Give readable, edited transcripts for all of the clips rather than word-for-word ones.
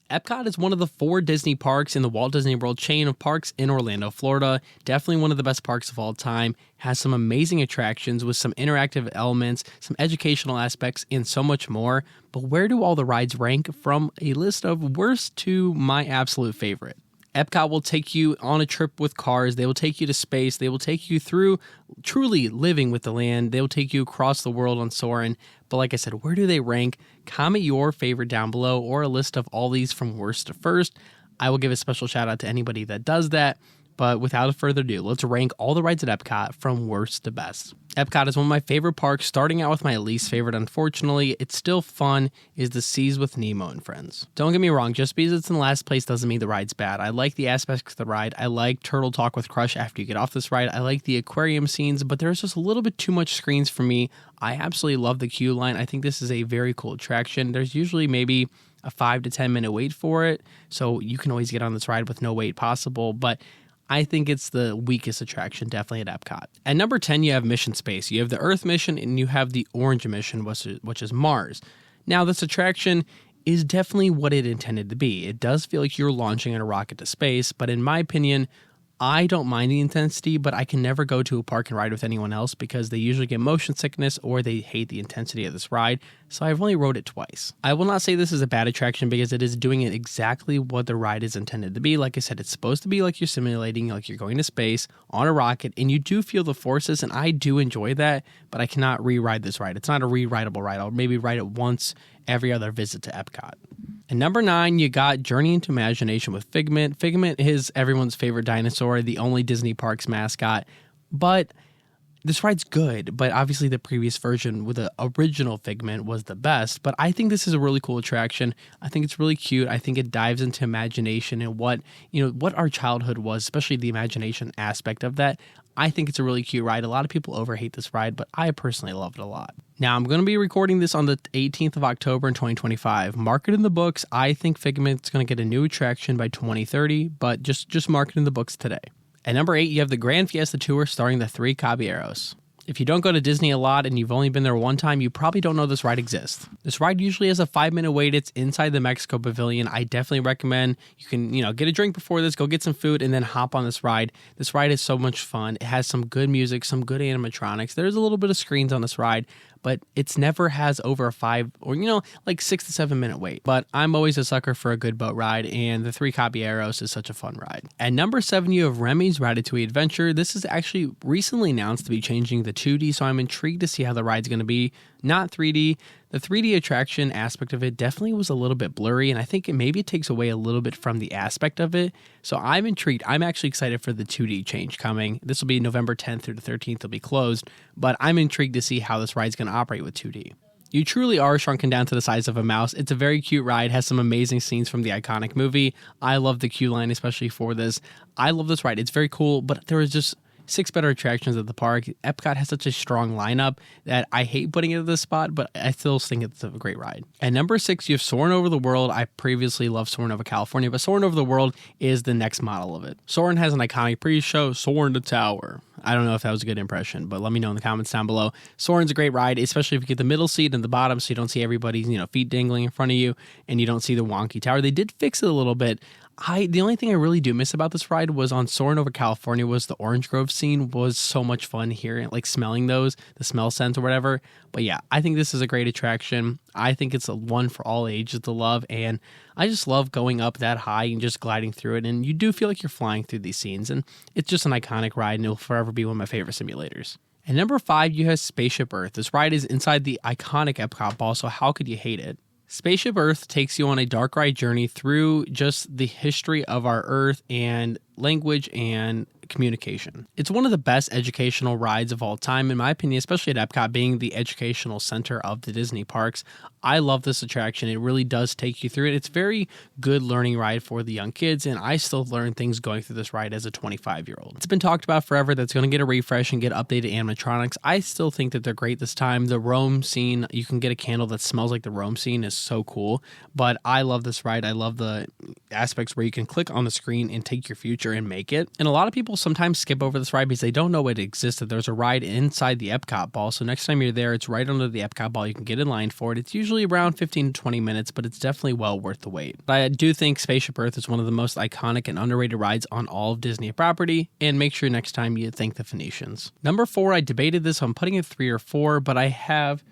Epcot is one of the 4 Disney parks in the Walt Disney World chain of parks in Orlando, Florida. Definitely one of the best parks of all time. Has some amazing attractions with some interactive elements, some educational aspects, and so much more. But where do all the rides rank from a list of worst to my absolute favorite? Epcot will take you on a trip with cars. They will take you to space. They will take you through truly living with the land. They will take you across the world on Soarin'. But like I said, where do they rank? Comment your favorite down below or a list of all these from worst to first. I will give a special shout out to anybody that does that. But without further ado, let's rank all the rides at Epcot from worst to best. Epcot is one of my favorite parks, starting out with my least favorite. Unfortunately, it's still fun, is the Seas with Nemo and Friends. Don't get me wrong, just because it's in last place doesn't mean the ride's bad. I like the aspects of the ride. I like Turtle Talk with Crush after you get off this ride. I like the aquarium scenes, but there's just a little bit too much screens for me. I absolutely love the queue line. I think this is a very cool attraction. There's usually maybe a 5 to 10 minute wait for it, so you can always get on this ride with no wait possible, but I think it's the weakest attraction, definitely at Epcot. At number 10, you have Mission Space. You have the Earth mission and you have the Orange mission, which is Mars. Now, this attraction is definitely what it intended to be. It does feel like you're launching in a rocket to space, but in my opinion, I don't mind the intensity, but I can never go to a park and ride with anyone else because they usually get motion sickness or they hate the intensity of this ride, so I've only rode it twice. I will not say this is a bad attraction because it is doing it exactly what the ride is intended to be. Like I said, it's supposed to be like you're simulating, like you're going to space on a rocket, and you do feel the forces, and I do enjoy that, but I cannot re-ride this ride. It's not a re-rideable ride. I'll maybe ride it once every other visit to Epcot. And number 9, you got Journey into Imagination with Figment. Figment is everyone's favorite dinosaur, the only Disney Parks mascot. But this ride's good, but obviously the previous version with the original Figment was the best. But I think this is a really cool attraction. I think it's really cute. I think it dives into imagination and what our childhood was, especially the imagination aspect of that. I think it's a really cute ride. A lot of people overhate this ride, but I personally love it a lot. Now, I'm going to be recording this on the 18th of October in 2025. Mark it in the books. I think Figment's going to get a new attraction by 2030, but just mark it in the books today. At number 8, you have the Grand Fiesta Tour starring the 3 Caballeros. If you don't go to Disney a lot and you've only been there one time, you probably don't know this ride exists. This ride usually has a 5-minute wait. It's inside the Mexico Pavilion. I definitely recommend you can, get a drink before this, go get some food, and then hop on this ride. This ride is so much fun. It has some good music, some good animatronics. There's a little bit of screens on this ride, but it's never has over a 5 or, 6 to 7 minute wait. But I'm always a sucker for a good boat ride, and the 3 Caballeros is such a fun ride. At number 7, you have Remy's Ratatouille Adventure. This is actually recently announced to be changing the 2D, so I'm intrigued to see how the ride's going to be. Not 3D. The 3D attraction aspect of it definitely was a little bit blurry, and I think maybe it takes away a little bit from the aspect of it. So I'm intrigued. I'm actually excited for the 2D change coming. This will be November 10th through the 13th. It'll be closed, but I'm intrigued to see how this ride's going to operate with 2D. You truly are shrunken down to the size of a mouse. It's a very cute ride, has some amazing scenes from the iconic movie. I love the queue line, especially for this. I love this ride. It's very cool, but there is just 6 better attractions at the park. Epcot has such a strong lineup that I hate putting it at this spot, but I still think it's a great ride. At number 6, you have Soarin' Over the World. I previously loved Soarin' Over California, but Soarin' Over the World is the next model of it. Soarin' has an iconic pre-show, Soarin' to Tower. I don't know if that was a good impression, but let me know in the comments down below. Soarin's a great ride, especially if you get the middle seat and the bottom so you don't see everybody's feet dangling in front of you and you don't see the wonky tower. They did fix it a little bit. The only thing I really do miss about this ride was on Soarin' Over California was the orange grove scene was so much fun here, like smelling those, the smell scents or whatever. But yeah, I think this is a great attraction. I think it's a one for all ages to love, and I just love going up that high and just gliding through it, and you do feel like you're flying through these scenes, and it's just an iconic ride, and it'll forever be one of my favorite simulators. At number 5, you have Spaceship Earth. This ride is inside the iconic Epcot ball, so how could you hate it? Spaceship Earth takes you on a dark ride journey through just the history of our Earth and language and communication. It's one of the best educational rides of all time, in my opinion, especially at Epcot being the educational center of the Disney parks. I love this attraction. It really does take you through it. It's a very good learning ride for the young kids, and I still learn things going through this ride as a 25-year-old. It's been talked about forever that's going to get a refresh and get updated animatronics. I still think that they're great this time. The Rome scene, you can get a candle that smells like the Rome scene, is so cool, but I love this ride. I love the aspects where you can click on the screen and take your future and make it. And a lot of people sometimes skip over this ride because they don't know it existed. There's a ride inside the Epcot ball. So next time you're there, it's right under the Epcot ball. You can get in line for it. It's usually around 15 to 20 minutes, but it's definitely well worth the wait. But I do think Spaceship Earth is one of the most iconic and underrated rides on all of Disney property. And make sure next time you thank the Phoenicians. Number 4, I debated this on putting it 3 or 4, but I have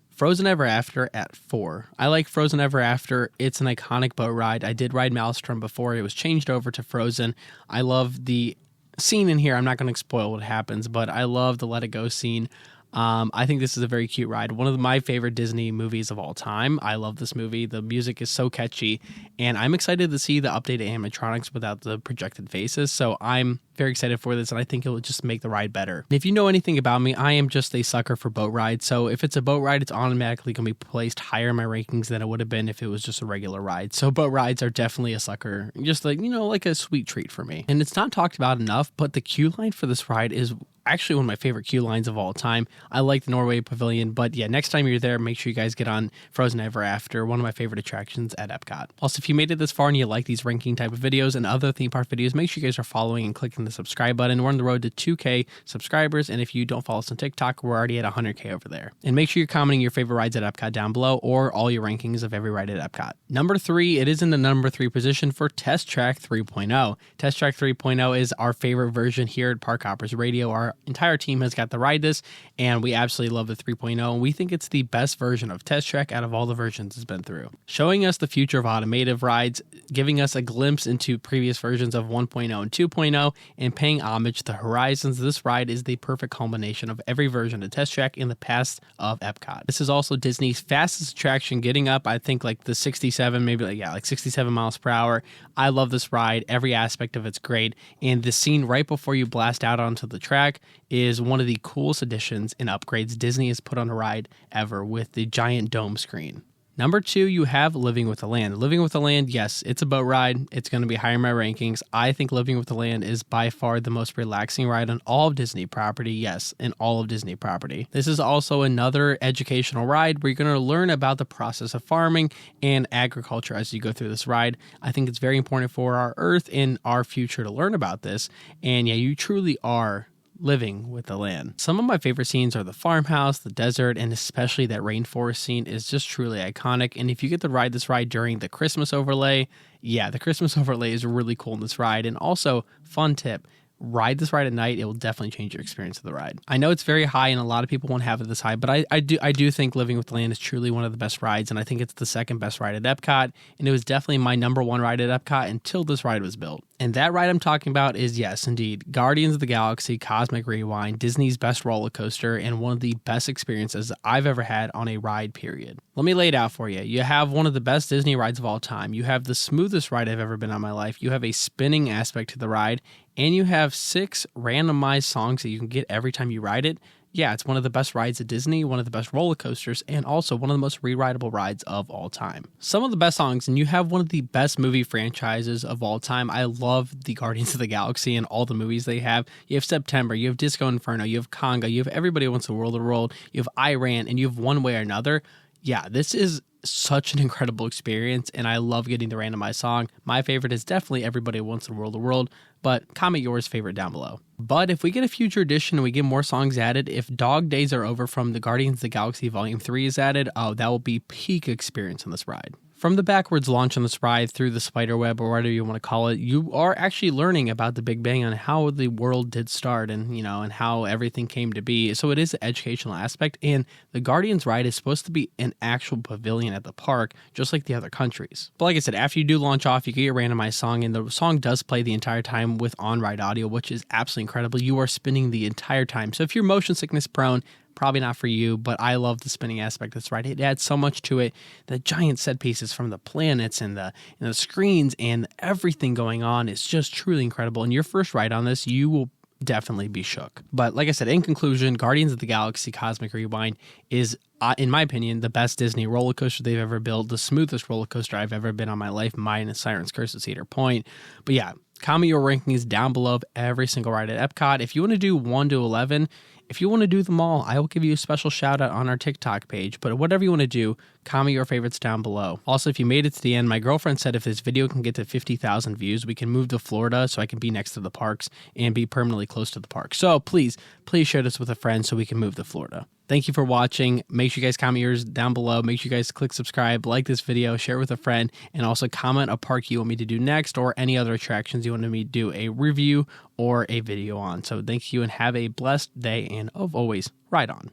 Frozen Ever After at 4. I like Frozen Ever After. It's an iconic boat ride. I did ride Maelstrom before it was changed over to Frozen. I love the scene in here. I'm not going to spoil what happens, but I love the Let It Go scene. I think this is a very cute ride. One of my favorite Disney movies of all time. I love this movie. The music is so catchy, and I'm excited to see the updated animatronics without the projected faces. So I'm very excited for this, and I think it will just make the ride better. If you know anything about me, I am just a sucker for boat rides. So if it's a boat ride, it's automatically going to be placed higher in my rankings than it would have been if it was just a regular ride. So boat rides are definitely a sucker, just like, like a sweet treat for me. And it's not talked about enough, but the queue line for this ride is actually one of my favorite queue lines of all time. I like the Norway Pavilion, but yeah, next time you're there, make sure you guys get on Frozen Ever After, one of my favorite attractions at Epcot. Also, if you made it this far and you like these ranking type of videos and other theme park videos, make sure you guys are following and clicking the subscribe button. We're on the road to 2K subscribers, and if you don't follow us on TikTok, we're already at 100K over there. And make sure you're commenting your favorite rides at Epcot down below, or all your rankings of every ride at Epcot. Number 3, it is in the number 3 position for Test Track 3.0. Test Track 3.0 is our favorite version here at Park Hoppers Radio. Our entire team has got to ride this, and we absolutely love the 3.0, and we think it's the best version of Test Track out of all the versions it's been through. Showing us the future of automotive rides, giving us a glimpse into previous versions of 1.0 and 2.0, and paying homage to the Horizons, this ride is the perfect culmination of every version of Test Track in the past of Epcot. This is also Disney's fastest attraction, getting up, I think, like the 67, like 67 miles per hour. I love this ride. Every aspect of it's great, and the scene right before you blast out onto the track is one of the coolest additions and upgrades Disney has put on a ride ever, with the giant dome screen. Number 2, you have Living with the Land. Living with the Land, yes, it's a boat ride. It's going to be higher in my rankings. I think Living with the Land is by far the most relaxing ride on all of Disney property. Yes, in all of Disney property. This is also another educational ride where you're going to learn about the process of farming and agriculture as you go through this ride. I think it's very important for our Earth and our future to learn about this. And yeah, you truly are living with the land. Some of my favorite scenes are the farmhouse, the desert, and especially that rainforest scene is just truly iconic. And if you get to ride this ride during the Christmas overlay, yeah, the Christmas overlay is really cool in this ride. And also, fun tip, ride this ride at night. It will definitely change your experience of the ride. I know it's very high and a lot of people won't have it this high, but I do think Living with the Land is truly one of the best rides, and I think it's the second best ride at Epcot, and it was definitely my number 1 ride at Epcot until this ride was built. And that ride I'm talking about is, yes, indeed, Guardians of the Galaxy Cosmic Rewind, Disney's best roller coaster, and one of the best experiences I've ever had on a ride, period. Let me lay it out for you. You have one of the best Disney rides of all time. You have the smoothest ride I've ever been on my life. You have a spinning aspect to the ride, and you have 6 randomized songs that you can get every time you ride it. Yeah, it's one of the best rides at Disney, one of the best roller coasters, and also one of the most re-rideable rides of all time. Some of the best songs, and you have one of the best movie franchises of all time. I love the Guardians of the Galaxy and all the movies they have. You have September, you have Disco Inferno, you have Conga, you have Everybody Wants a World of the World, you have Iran, and you have One Way or Another. Yeah, this is such an incredible experience, and I love getting the randomized song. My favorite is definitely Everybody Wants a World of the World, but comment yours favorite down below. But if we get a future edition and we get more songs added, if Dog Days Are Over from the Guardians of the Galaxy Volume 3 is added, oh, that will be peak experience on this ride. From the backwards launch on this ride through the spider web, or whatever you want to call it, you are actually learning about the Big Bang and how the world did start, and and how everything came to be. So it is an educational aspect, and the Guardians ride is supposed to be an actual pavilion at the park, just like the other countries. But like I said, after you do launch off, you get your randomized song, and the song does play the entire time with on-ride audio, which is absolutely incredible. You are spinning the entire time. So if you're motion sickness prone, probably not for you, but I love the spinning aspect of this ride. It adds so much to it. The giant set pieces from the planets and the screens and everything going on is just truly incredible. And your first ride on this, you will definitely be shook. But like I said, in conclusion, Guardians of the Galaxy Cosmic Rewind is, in my opinion, the best Disney roller coaster they've ever built, the smoothest roller coaster I've ever been on my life, minus Siren's Curse at Cedar Point. But yeah, comment your rankings down below of every single ride at Epcot. If you want to do 1 to 11, If you want to do them all, I will give you a special shout out on our TikTok page, but whatever you want to do, comment your favorites down below. Also, if you made it to the end, my girlfriend said if this video can get to 50,000 views, we can move to Florida so I can be next to the parks and be permanently close to the park. So please share this with a friend so we can move to Florida. Thank you for watching. Make sure you guys comment yours down below. Make sure you guys click subscribe, like this video, share it with a friend, and also comment a park you want me to do next or any other attractions you want me to do a review or a video on. So thank you and have a blessed day, and of always, ride on.